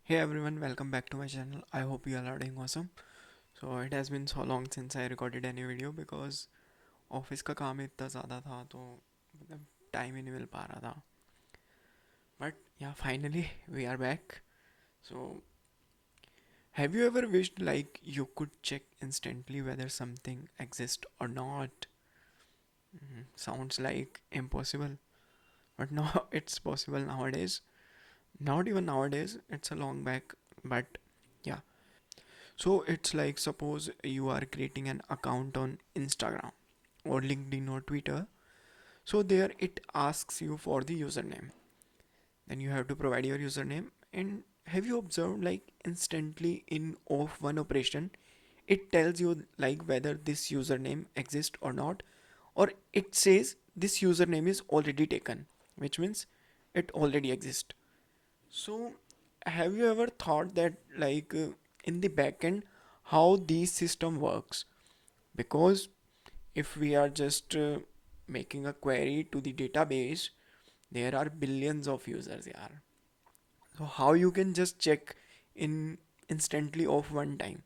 Hey everyone, welcome back to my channel. I hope you all are doing awesome. So it has been so long since I recorded any video because office का काम इतना ज़्यादा था तो मतलब time ही नहीं मिल पा रहा था. But yeah, finally we are back. So have you ever wished like you could check instantly whether something exists or not? Sounds like impossible, but no, it's possible nowadays. Not even nowadays, it's a long back, but yeah. So it's like suppose you are creating an account on Instagram or LinkedIn or Twitter. So there it asks you for the username. Then you have to provide your username. And have you observed like instantly in of one operation, it tells you like whether this username exists or not, or it says this username is already taken, which means it already exists. So, have you ever thought that, in the backend, how this system works? Because if we are just making a query to the database, there are billions of users here. So, how you can just check in instantly of one time?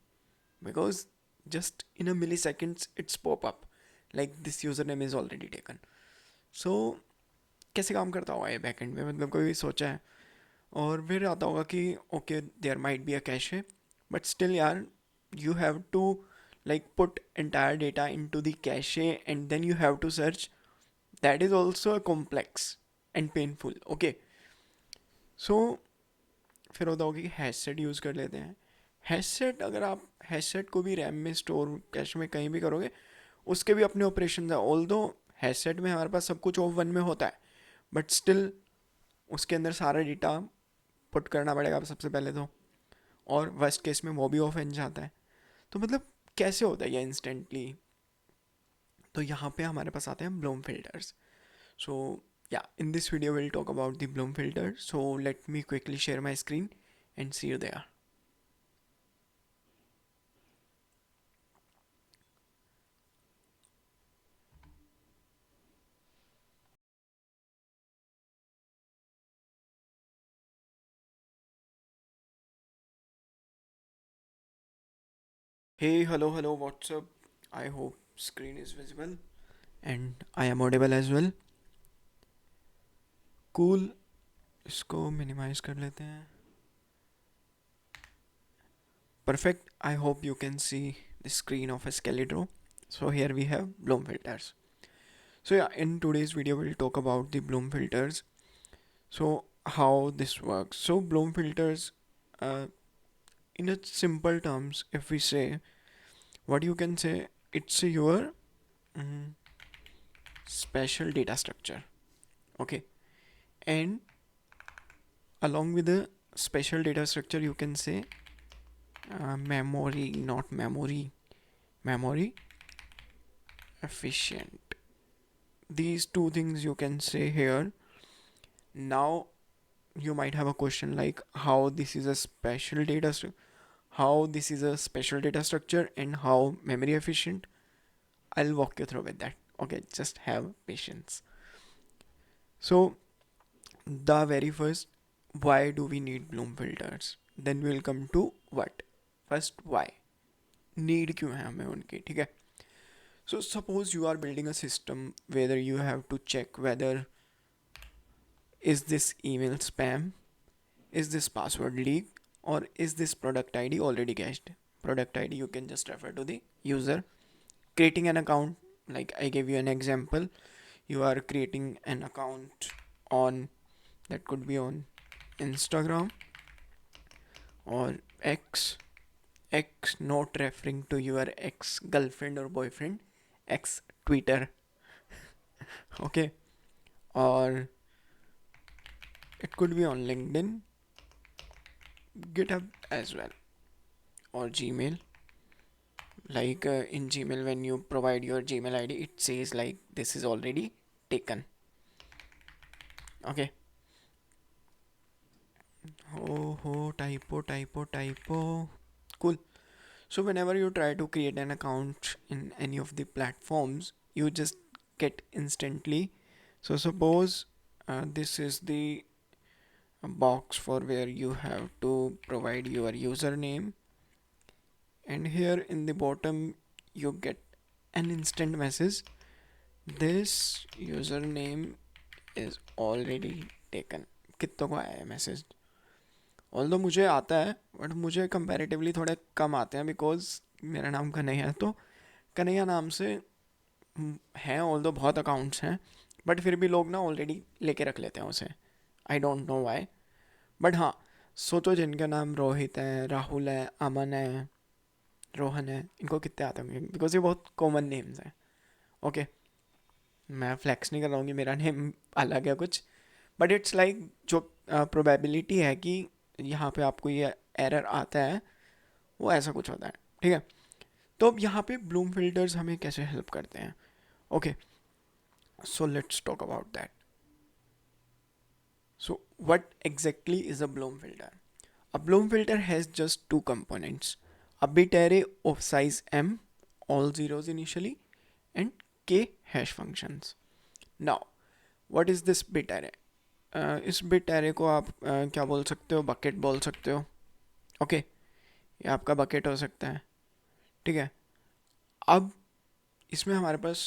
Because just in a milliseconds, it's pop up like this username is already taken. So, कैसे काम करता होगा ये backend में मतलब कोई सोचा है और फिर आता होगा कि okay there might be a cache but still यार you have to like put entire data into the cache and then you have to search. That is also a complex and painful. Okay, so फिर होता होगा कि HashSet use कर लेते हैं. HashSet अगर आप हैशसेट को भी रैम में स्टोर कैश में कहीं भी करोगे उसके भी अपने ऑपरेशन है. ऑल दो हैशसेट में हमारे पास सब कुछ ऑफ वन में होता है बट स्टिल उसके अंदर सारा डेटा पुट करना पड़ेगा सबसे पहले तो. और वर्स्ट केस में वो भी ऑफ एंड जाता है. तो मतलब कैसे होता है ये इंस्टेंटली. तो यहाँ पे हमारे पास आते हैं Bloom filters. So ya in this video will talk about the bloom filter. So let me quickly share my screen and see you there. Hey, hello, what's up? I hope screen is visible and I am audible as well. Cool. इसको minimise कर लेते हैं. Perfect. I hope you can see the screen of a Skeletro. So here we have Bloom filters. So yeah, in today's video we'll talk about the Bloom filters. So how this works. So Bloom filters, uh, in a simple terms, if we say what you can say, it's your mm, special data structure. Okay, and along with the special data structure, you can say memory, not memory, memory efficient. These two things you can say here. Now you might have a question like how this is a special data how this is a special data structure and how memory efficient. I'll walk you through with that. Okay, just have patience. So the very first, why do we need Bloom filters? Then we'll come to what. First, why. Need क्यों है हमें उनकी, ठीक है. So suppose you are building a system whether you have to check whether is this email spam, is this password leaked, or is this product ID already cached. Product ID you can just refer to the user. Creating an account, like I gave you an example, you are creating an account on, that could be on Instagram or X. X not referring to your ex girlfriend or boyfriend, X Twitter. Okay, or it could be on LinkedIn, GitHub as well, or Gmail. Like in Gmail, when you provide your Gmail ID, it says like this is already taken. Okay. Oh, typo. Cool. So whenever you try to create an account in any of the platforms, you just get instantly. So suppose this is the a box for where you have to provide your username, and here in the bottom you get an instant message, this username is already taken. कितनों को आया है message? Although मुझे आता है but मुझे comparatively थोड़े कम आते हैं बिकॉज मेरा नाम कन्हैया है, तो कन्हैया नाम से हैं ऑल्दो बहुत अकाउंट्स हैं, बट फिर भी लोग ना ऑलरेडी लेके रख लेते हैं उसे। I don't know why, but हाँ, सोचो जिनका नाम रोहित है, राहुल है, अमन है, रोहन है, इनको कितने आते होंगे बिकॉज ये बहुत कॉमन नेम्स हैं। ओके, मैं फ्लैक्स नहीं कर रहा हूँ कि मेरा नेम अलग है कुछ, बट इट्स लाइक जो प्रोबेबिलिटी है कि यहाँ पे आपको ये एरर आता है वो ऐसा कुछ होता है। ठीक है, तो अब यहाँ पे ब्लूम फिल्टर्स हमें कैसे हेल्प करते हैं? Okay, so let's talk about that. So what exactly is a Bloom filter? A Bloom filter has just two components, a bit array of size m, all zeros initially, and k hash functions. Now, what is this bit array? इस bit array को आप क्या बोल सकते हो? Bucket बोल सकते हो। ओके, ये आपका बकेट हो सकता है। ठीक है, अब इसमें हमारे पास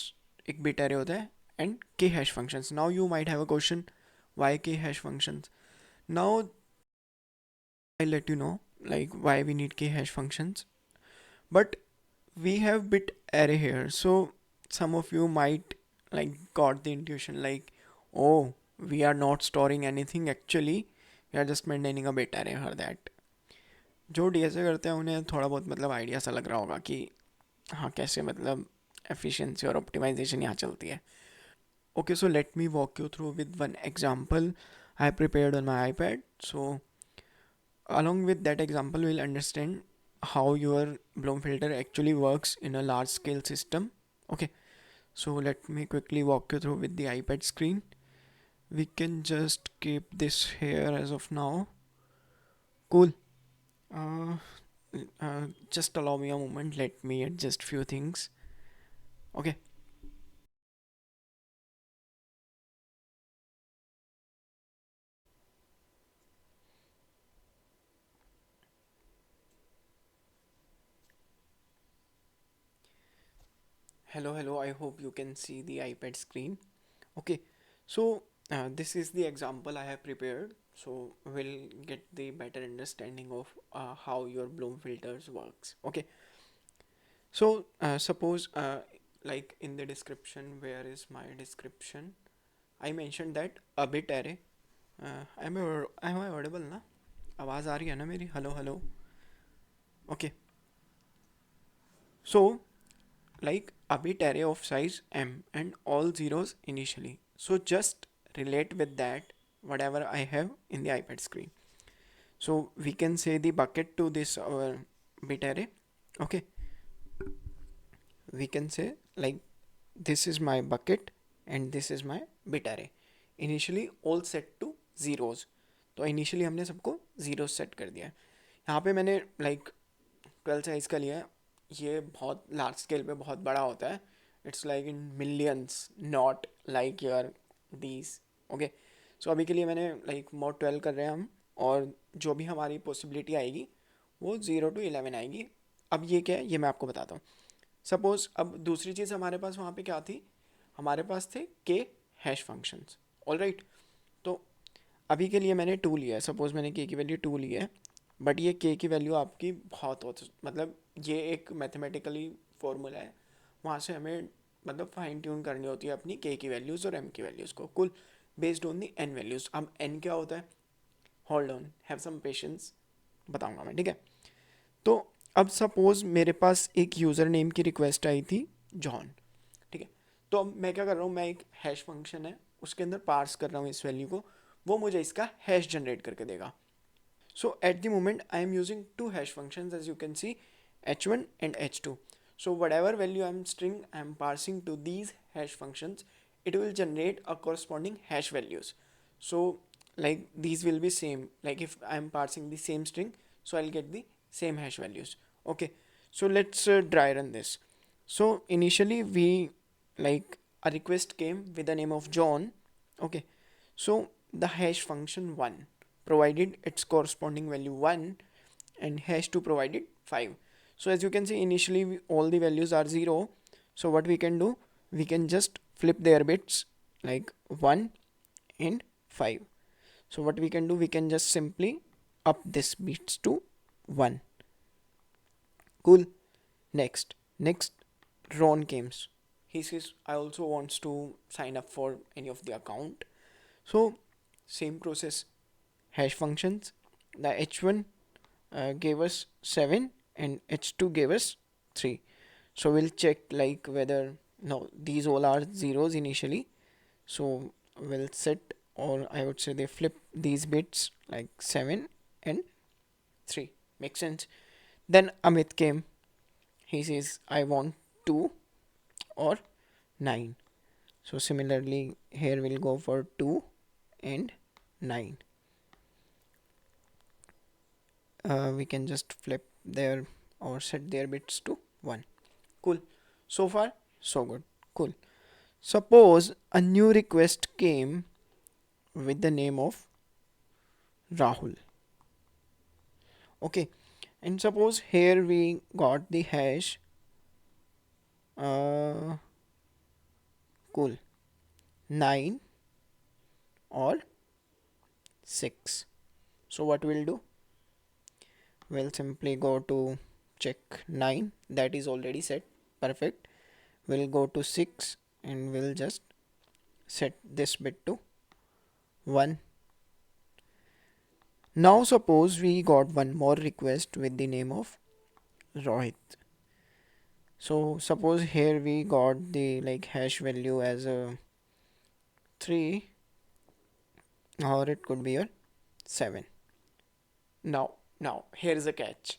एक बिट एरे होता है and K hash functions. Now you might have a question, why K hash functions? Now I let you know like why we need k hash functions, but we have bit array here, so some of you might like got the intuition like, oh, we are not storing anything, actually we are just maintaining a bit array for that। जो DSA करते हैं उन्हें थोड़ा बहुत मतलब idea सा लग रहा होगा कि हाँ कैसे मतलब एफिशिएंसी और ऑप्टिमाइजेशन यहाँ चलती है। Okay, so let me walk you through with one example I prepared on my iPad. So along with that example we'll understand how your Bloom filter actually works in a large scale system। Okay, so let me quickly walk you through with the iPad screen। We can just keep this here as of now। Cool। uh, just allow me a moment, let me adjust few things। Okay, hello, I hope you can see the iPad screen। Okay, so this is the example I have prepared, so we'll get the better understanding of how your Bloom filters works। Okay, so suppose like in the description, where is my description? I mentioned that a bit array। am I audible ना? आवाज़ आ रही है ना मेरी? Hello hello. Okay, so like a bit array of size m and all zeros initially, so just relate with that whatever I have in the iPad screen। So we can say the bucket to this our bit array। Okay, we can say like this is my bucket and this is my bit array, initially all set to zeros। तो initially हमने सबको zero set कर दिया है। यहाँ पे मैंने like 12 size का लिया है, ये बहुत लार्ज स्केल पे बहुत बड़ा होता है, it's like in millions, not like your these. Okay, so अभी के लिए मैंने लाइक मोड 12 कर रहे हैं हम, और जो भी हमारी पॉसिबिलिटी आएगी वो 0 to 11 आएगी। अब ये क्या है ये मैं आपको बताता हूँ। सपोज अब दूसरी चीज़ हमारे पास वहाँ पे क्या थी, हमारे पास थे के हैश फंक्शंस। ऑल राइट, तो अभी के लिए मैंने 2 लिया है, सपोज मैंने के की वैल्यू 2 ली है, बट ये के की वैल्यू आपकी बहुत हो, मतलब ये एक मैथमेटिकली फॉर्मूला है, वहाँ से हमें मतलब फाइन ट्यून करनी होती है अपनी के की वैल्यूज़ और एम की वैल्यूज़ को, कुल based on the N values. अब एन क्या होता है? Hold on, have some patience, बताऊंगा मैं। ठीक है, तो अब सपोज मेरे पास एक यूज़र नेम की रिक्वेस्ट आई थी जॉन। ठीक है, तो अब मैं क्या कर रहा हूँ, मैं एक हैश फंक्शन है उसके अंदर पार्स कर रहा हूँ इस वैल्यू को, वो मुझे इसका हैश जनरेट करके देगा। So at the moment I am using two hash functions, as you can see, h1 and h2। So whatever value I am string I am parsing to these hash functions, it will generate a corresponding hash values। So like these will be same, like if I am parsing the same string, so I'll get the same hash values। Okay, so let's dry run this। So initially we like a request came with the name of John। Okay, so the hash function 1 provided its corresponding value 1 and hash 2 provided 5. So as you can see, initially all the values are 0. So what we can do, we can just flip their bits like 1 and 5. So what we can do, we can just simply up this bits to 1. Cool. Next Ron comes. He says I also wants to sign up for any of the account. So same process, hash functions. The h1 gave us 7 and h2 gave us 3. So we'll check like whether, no, these all are zeros initially. So we'll set, or I would say they flip these bits like 7 and 3. Makes sense. Then Amit came. He says I want 2 or 9. So similarly here we'll go for 2 and 9. We can just flip their or set their bits to 1. Cool. So far so good. Cool. Suppose a new request came with the name of Rahul. Okay, and suppose here we got the hash. Cool, 9 or 6. So what we'll do, we'll simply go to check 9, that is already set. Perfect. We'll go to 6 and we'll just set this bit to 1. Now suppose we got one more request with the name of Rohit. So suppose here we got the like hash value as a 3, or it could be a 7. Now here is a catch.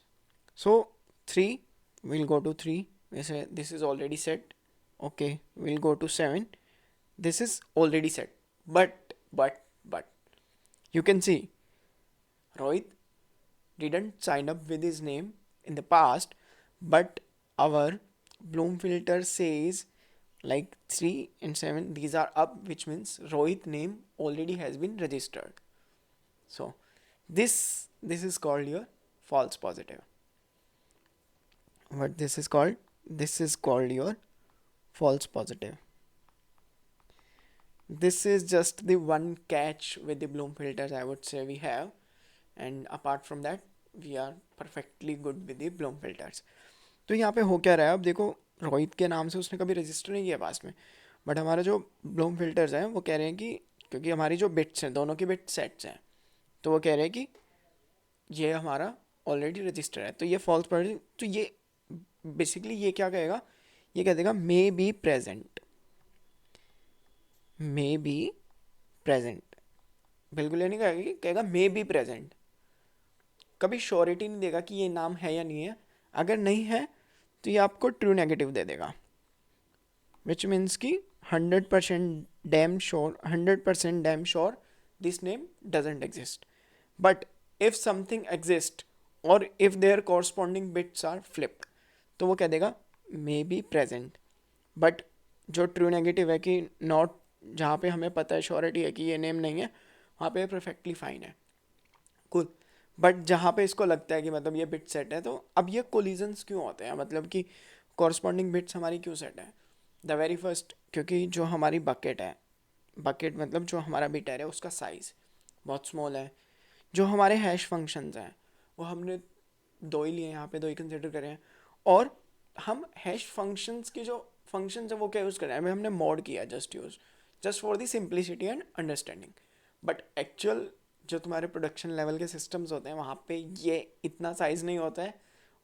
So 3, we'll go to 3. We say this is already set. Okay, we'll go to 7. This is already set. But you can see Rohit didn't sign up with his name in the past, but our Bloom filter says like 3 and 7, these are up, which means Rohit name already has been registered. So this is called your false positive. What this is called? This is called your false positive. This is just the one catch with the Bloom filters I would say we have, and apart from that we are perfectly good with the Bloom filters. तो यहाँ पे हो क्या रहा है, अब देखो रोहित के नाम से उसने कभी रजिस्टर नहीं किया पास्ट में, बट हमारा जो ब्लूम फिल्टर्स हैं वो कह रहे हैं कि क्योंकि हमारी जो बिट्स हैं दोनों के बिट सेट्स हैं, तो वो कह रहे हैं कि ये हमारा ऑलरेडी रजिस्टर है, तो ये फॉल्स पॉजिटिव. तो ये बेसिकली ये क्या कहेगा, ये कह देगा may be present. May be present बिल्कुल ये नहीं कहेगा, कहेगा मे बी प्रेजेंट. कभी श्योरिटी नहीं देगा कि ये नाम है या नहीं है. अगर नहीं है तो ये आपको ट्रू नेगेटिव दे देगा, विच मीन्स कि 100% damn sure this name doesn't exist. But if something exist और if their corresponding bits are flipped, तो वो कह देगा मे बी प्रेजेंट. बट जो ट्रू नेगेटिव है कि नॉट, जहाँ पे हमें पता है श्योरिटी है कि ये नेम नहीं है, वहाँ पे परफेक्टली फाइन है. कूल. बट जहाँ पे इसको लगता है कि मतलब ये बिट सेट है, तो अब ये कोलिजन्स क्यों होते हैं, मतलब कि कॉरस्पॉन्डिंग बिट्स हमारी क्यों सेट है. द वेरी फर्स्ट, क्योंकि जो हमारी बकेट है, बकेट मतलब जो हमारा बिट है उसका साइज़ बहुत स्मॉल है. जो हमारे हैश फंक्शंस हैं वो हमने 2 ही लिए, यहाँ पे 2 ही कंसिडर करें हैं, और हम हैश फंक्शंस के जो फंक्शंस है वो क्या यूज़ कर रहे हैं, हमने मॉड किया just for the simplicity and understanding. But actual जो तुम्हारे प्रोडक्शन लेवल के सिस्टम्स होते हैं वहाँ पे ये इतना साइज़ नहीं होता है,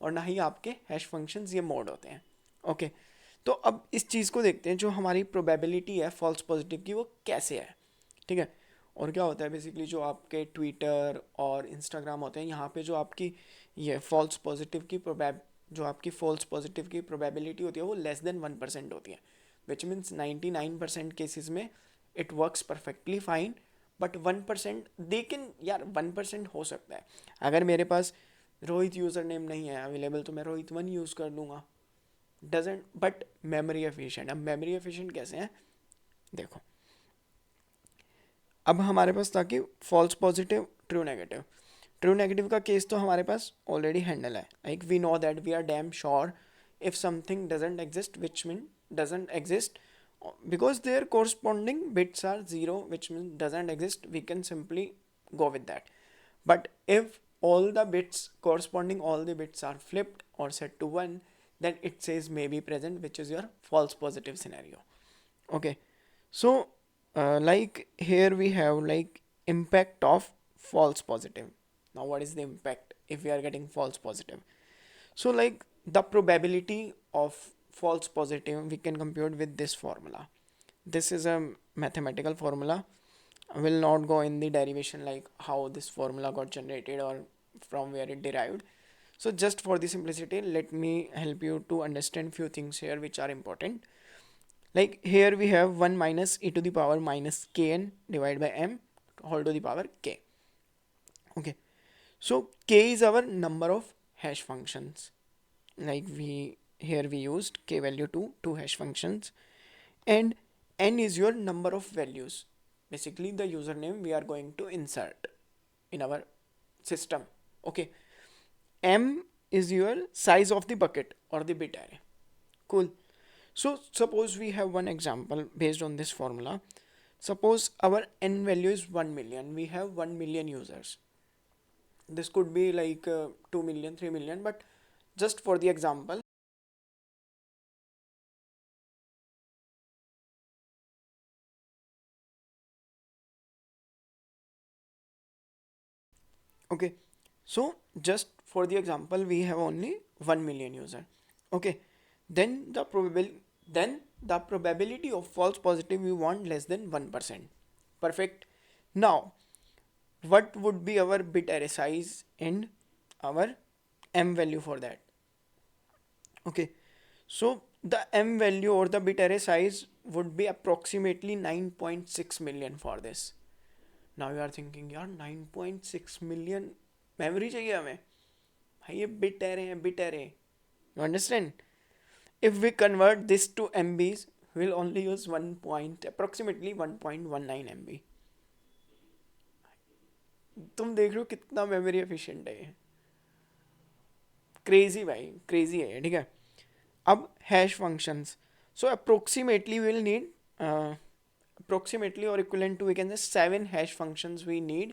और ना ही आपके हैश फंक्शंस ये मोड होते हैं. ओके, तो अब इस चीज़ को देखते हैं, जो हमारी प्रोबेबिलिटी है फॉल्स पॉजिटिव की वो कैसे है. ठीक है. और क्या होता है बेसिकली, जो आपके ट्विटर और इंस्टाग्राम होते हैं, यहाँ पे जो आपकी ये फॉल्स पॉजिटिव की प्रोबेबिलिटी होती है वो लेस देन 1% होती है, विच मीन्स 99% केसेस में it works perfectly fine. But 1% लेकिन यार 1% हो सकता है. अगर मेरे पास रोहित यूज़र नेम नहीं है अवेलेबल तो मैं रोहित 1 यूज़ कर लूँगा, डजेंट. But memory efficient. अब मेमोरी एफिशिएंट कैसे हैं, देखो अब हमारे पास था कि false positive true negative. True negative का केस तो हमारे पास ऑलरेडी हैंडल है. Like we know that we are damn sure if something doesn't exist, which mean doesn't exist because their corresponding bits are 0, which means doesn't exist, we can simply go with that. But if all the bits are flipped or set to 1, then it says may be present, which is your false positive scenario. Okay, so like here we have like impact of false positive. Now what is the impact if we are getting false positive? So like the probability of false positive we can compute with this formula. This is a mathematical formula. I will not go in the derivation like how this formula got generated or from where it derived. So just for the simplicity, let me help you to understand few things here which are important. Like here we have 1 minus e to the power minus kn divided by m whole to the power k. Okay. So k is our number of hash functions. Like we used k value to two hash functions, and n is your number of values. Basically the username we are going to insert in our system. Okay. M is your size of the bucket or the bit array. Cool. So suppose we have one example based on this formula. Suppose our n value is 1 million. We have 1 million users. This could be like 2 million, 3 million, but just for the example. Okay, so just for the example, we have only 1 million user. Okay, then the probability of false positive we want less than 1%. Perfect. Now, what would be our bit array size and our m value for that? Okay, so the m value or the bit array size would be approximately 9.6 million for this. Now you are thinking यार 9.6 million memory चाहिए हमें. भाई ये bit array है, bit array. You understand? If we convert this to MBs, we'll only use approximately 1.19 MB. तुम देख रहे हो कितना मेमोरी एफिशिएंट है ये. क्रेजी भाई, क्रेजी है. ठीक है. अब hash functions. So approximately will need approximately or equivalent to we can say 7 hash functions we need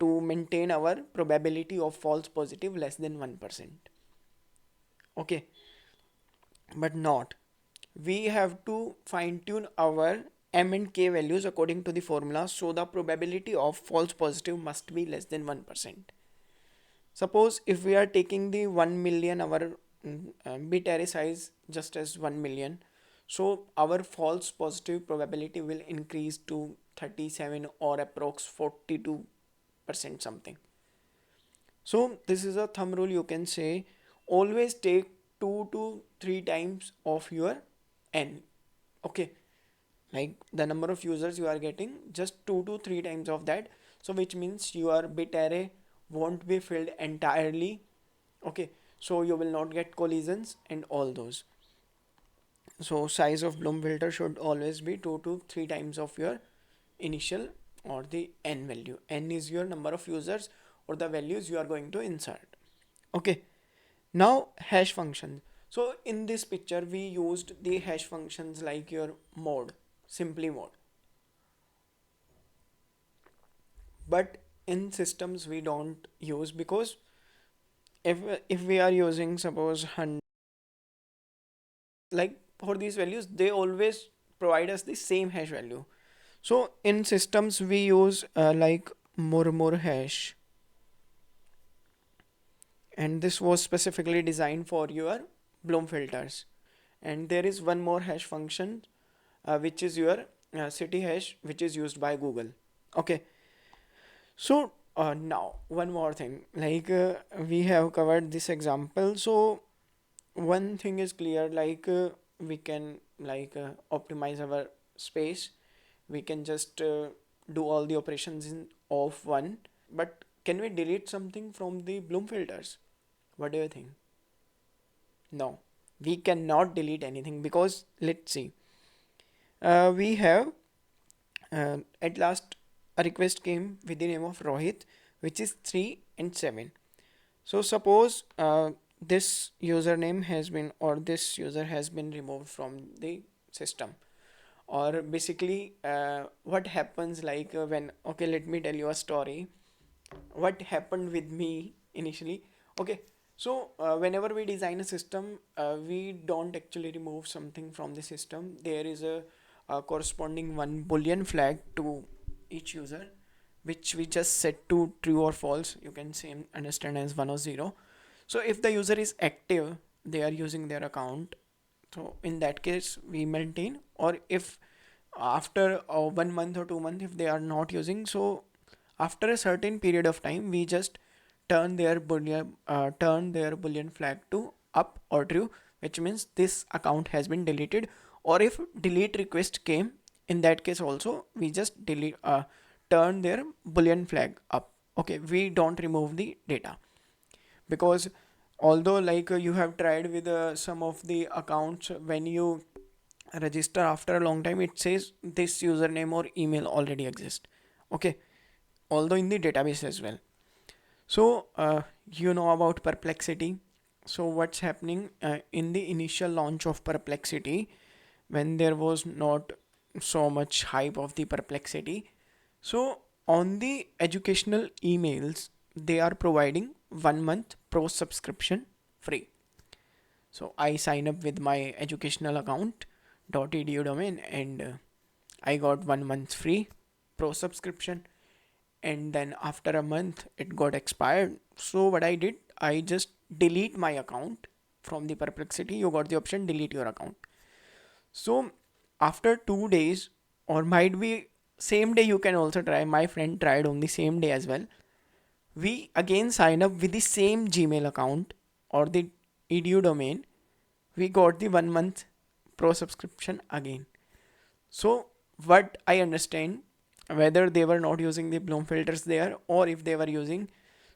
to maintain our probability of false positive less than 1%. Okay, but not. We have to fine tune our m and k values according to the formula, so the probability of false positive must be less than 1%. Suppose if we are taking the 1 million our bit array size just as 1 million, so our false positive probability will increase to 37 or approx 42% something. So this is a thumb rule you can say. Always take 2 to 3 times of your n. Okay, like the number of users you are getting, just 2 to 3 times of that. So which means your bit array won't be filled entirely. Okay, so you will not get collisions and all those. So size of Bloom filter should always be 2 to 3 times of your initial or the n value. N is your number of users or the values you are going to insert. Okay, now hash function. So in this picture we used the hash functions like your mode, simply mode. But in systems we don't use, because if we are using suppose 100, like for these values they always provide us the same hash value. So in systems we use like murmur hash, and this was specifically designed for your Bloom filters. And there is one more hash function which is your city hash, which is used by Google. Okay, so now one more thing, like we have covered this example. So one thing is clear, like we can like optimize our space. We can just do all the operations in of one. But can we delete something from the Bloom filters? What do you think? No, we cannot delete anything, because let's see, we have at last a request came with the name of Rohit, which is 3 and 7. So suppose this username has been, or this user has been removed from the system, or basically what happens like when, okay, let me tell you a story what happened with me initially. Okay, so whenever we design a system, we don't actually remove something from the system. There is a corresponding one boolean flag to each user, which we just set to true or false. You can same understand as 1 or 0. So if the user is active, they are using their account, so in that case we maintain. Or if after 1 month or 2 months if they are not using, so after a certain period of time we just turn their boolean flag to up or true, which means this account has been deleted. Or if delete request came, in that case also we just turn their boolean flag up. Okay, we don't remove the data, because although like you have tried with some of the accounts, when you register after a long time it says this username or email already exists. Okay, although in the database as well. So you know about Perplexity. So what's happening in the initial launch of Perplexity, when there was not so much hype of the Perplexity, so on the educational emails they are providing 1 month pro subscription free. So I sign up with my educational account .edu domain, and I got 1 month free pro subscription. And then after a month it got expired. So what I did, I just delete my account from the Perplexity. You got the option delete your account. So after 2 days, or might be same day, you can also try. My friend tried on the same day as well. We again sign up with the same Gmail account or the edu domain. We got the 1 month pro subscription again. So what I understand, whether they were not using the Bloom filters there, or if they were using,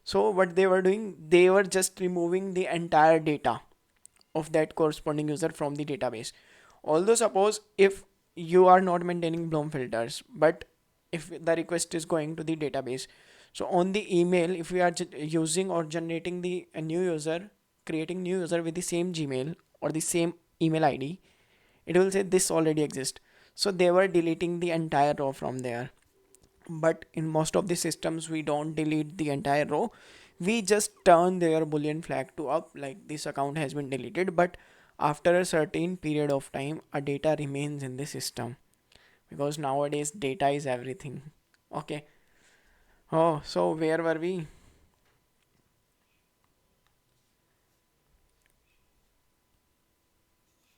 so what they were doing, they were just removing the entire data of that corresponding user from the database. Although suppose if you are not maintaining Bloom filters, but if the request is going to the database, so on the email, if we are using or generating the a new user, creating new user with the same Gmail or the same email ID, it will say this already exists. So they were deleting the entire row from there. But in most of the systems we don't delete the entire row, we just turn their boolean flag to up, like this account has been deleted. But after a certain period of time a data remains in the system, because nowadays data is everything. Okay. Oh, so where were we?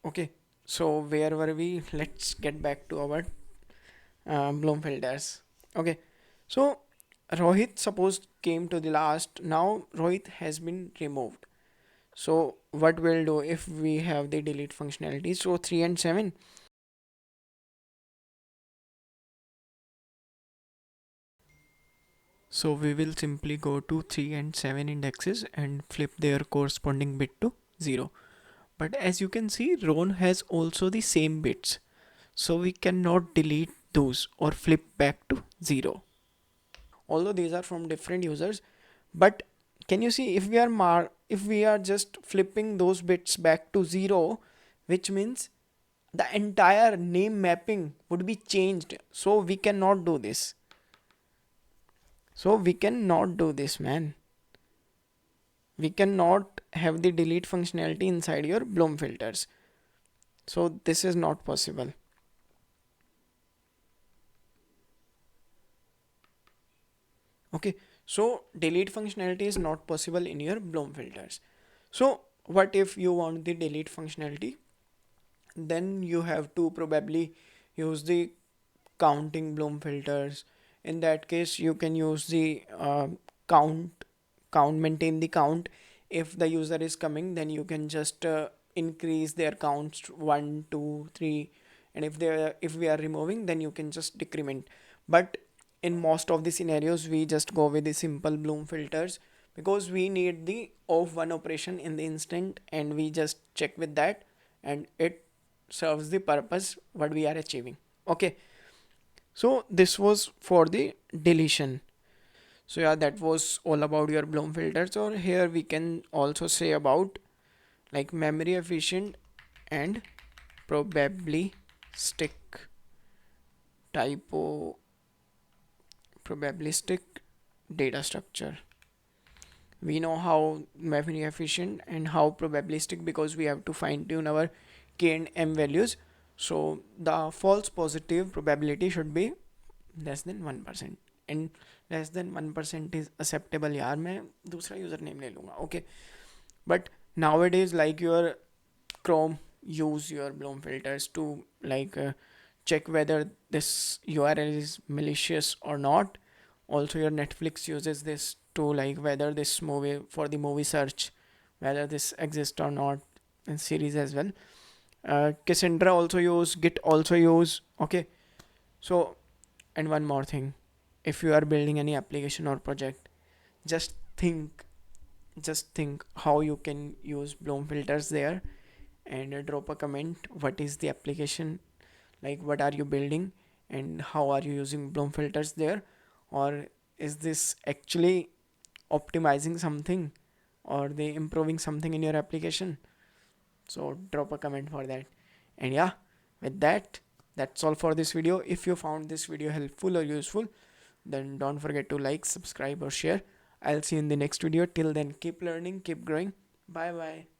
Okay, so where were we? Let's get back to our Bloom filters. Okay, so Rohit suppose came to the last. Now Rohit has been removed. So what we'll do if we have the delete functionality? So 3 and 7. So we will simply go to 3 and 7 indexes and flip their corresponding bit to 0. But as you can see, Ron has also the same bits. So we cannot delete those or flip back to 0. Although these are from different users, but can you see, if we are just flipping those bits back to 0, which means the entire name mapping would be changed. So we cannot do this. Man. We cannot have the delete functionality inside your Bloom filters. So this is not possible. Okay, so delete functionality is not possible in your Bloom filters. So what if you want the delete functionality? Then you have to probably use the counting Bloom filters. In that case you can use the count maintain the count. If the user is coming, then you can just increase their counts 1 2 3, and if we are removing, then you can just decrement. But in most of the scenarios we just go with the simple Bloom filters, because we need the of one operation in the instant, and we just check with that, and it serves the purpose what we are achieving. Okay, so this was for the deletion. So yeah, that was all about your Bloom filters. Or here we can also say about like memory efficient and probabilistic typo probabilistic data structure. We know how memory efficient and how probabilistic because we have to fine tune our k and m values. So the false positive probability should be less than 1%, and less than 1% is acceptable. यार मैं दूसरा user name ले लूँगा, okay. But nowadays, like your Chrome use your Bloom filters to like check whether this URL is malicious or not. Also your Netflix uses this to like whether this movie for the movie search, whether this exists or not, in series as well. Cassandra also use, Git also use, okay. So, and one more thing, if you are building any application or project, just think just think how you can use Bloom filters there, and drop a comment what is the application, like what are you building and how are you using Bloom filters there, or is this actually optimizing something or they improving something in your application. So drop a comment for that. And yeah, with that, that's all for this video. If you found this video helpful or useful, then don't forget to like, subscribe or share. I'll see you in the next video. Till then, keep learning, keep growing. Bye bye.